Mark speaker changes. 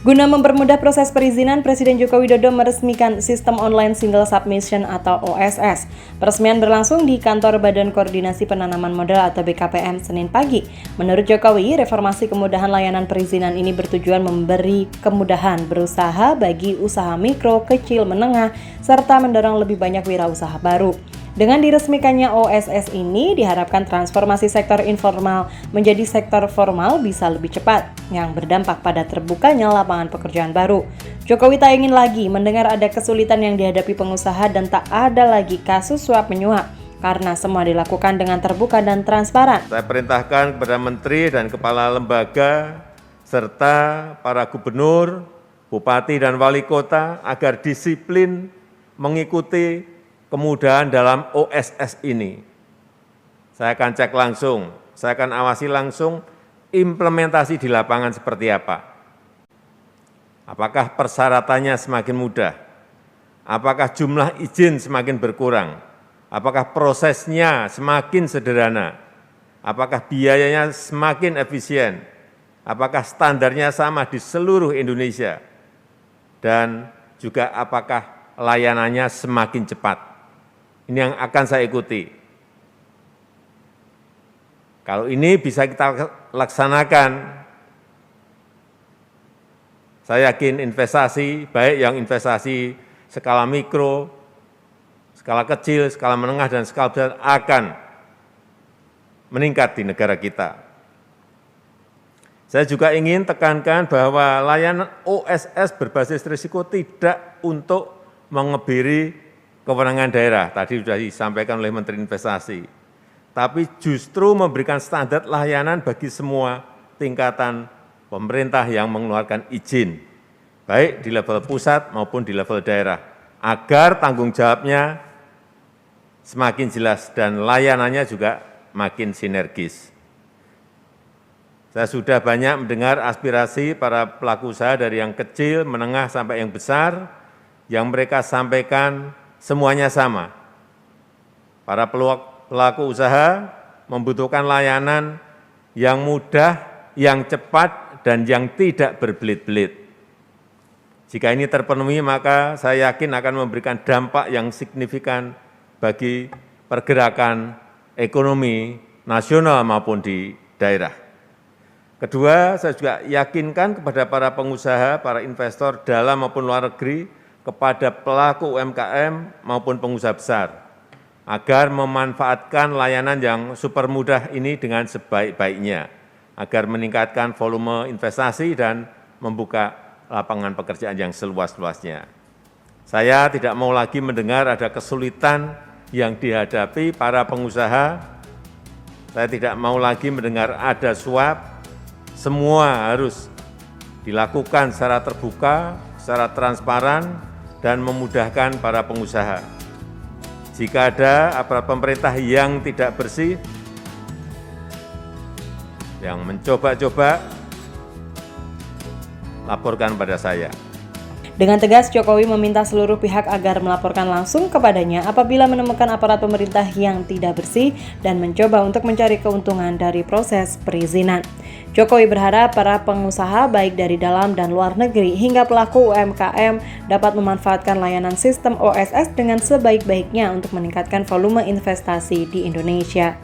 Speaker 1: Guna mempermudah proses perizinan, Presiden Joko Widodo meresmikan Sistem Online Single Submission atau OSS. Peresmian berlangsung di Kantor Badan Koordinasi Penanaman Modal atau BKPM Senin pagi. Menurut Jokowi, reformasi kemudahan layanan perizinan ini bertujuan memberi kemudahan berusaha bagi usaha mikro, kecil, menengah, serta mendorong lebih banyak wirausaha baru. Dengan diresmikannya OSS ini, diharapkan transformasi sektor informal menjadi sektor formal bisa lebih cepat, yang berdampak pada terbukanya lapangan pekerjaan baru. Jokowi tak ingin lagi mendengar ada kesulitan yang dihadapi pengusaha dan tak ada lagi kasus suap menyuap, karena semua dilakukan dengan terbuka dan transparan.
Speaker 2: Saya perintahkan kepada menteri dan kepala lembaga, serta para gubernur, bupati, dan wali kota agar disiplin mengikuti kemudahan dalam OSS ini. Saya akan cek langsung, saya akan awasi langsung implementasi di lapangan seperti apa. Apakah persyaratannya semakin mudah? Apakah jumlah izin semakin berkurang? Apakah prosesnya semakin sederhana? Apakah biayanya semakin efisien? Apakah standarnya sama di seluruh Indonesia? Dan juga apakah layanannya semakin cepat? Ini yang akan saya ikuti. Kalau ini bisa kita laksanakan, saya yakin investasi, baik yang investasi skala mikro, skala kecil, skala menengah, dan skala besar akan meningkat di negara kita. Saya juga ingin tekankan bahwa layanan OSS berbasis risiko tidak untuk mengebiri kewenangan daerah, tadi sudah disampaikan oleh Menteri Investasi, tapi justru memberikan standar layanan bagi semua tingkatan pemerintah yang mengeluarkan izin, baik di level pusat maupun di level daerah, agar tanggung jawabnya semakin jelas dan layanannya juga makin sinergis. Saya sudah banyak mendengar aspirasi para pelaku usaha dari yang kecil, menengah, sampai yang besar, yang mereka sampaikan semuanya sama. Para pelaku usaha membutuhkan layanan yang mudah, yang cepat, dan yang tidak berbelit-belit. Jika ini terpenuhi, maka saya yakin akan memberikan dampak yang signifikan bagi pergerakan ekonomi nasional maupun di daerah. Kedua, saya juga yakinkan kepada para pengusaha, para investor dalam maupun luar negeri, kepada pelaku UMKM maupun pengusaha besar, agar memanfaatkan layanan yang super mudah ini dengan sebaik-baiknya, agar meningkatkan volume investasi dan membuka lapangan pekerjaan yang seluas-luasnya. Saya tidak mau lagi mendengar ada kesulitan yang dihadapi para pengusaha, saya tidak mau lagi mendengar ada suap, semua harus dilakukan secara terbuka, secara transparan, dan memudahkan para pengusaha. Jika ada aparat pemerintah yang tidak bersih, yang mencoba-coba, laporkan pada saya.
Speaker 1: Dengan tegas, Jokowi meminta seluruh pihak agar melaporkan langsung kepadanya apabila menemukan aparat pemerintah yang tidak bersih dan mencoba untuk mencari keuntungan dari proses perizinan. Jokowi berharap para pengusaha baik dari dalam dan luar negeri hingga pelaku UMKM dapat memanfaatkan layanan sistem OSS dengan sebaik-baiknya untuk meningkatkan volume investasi di Indonesia.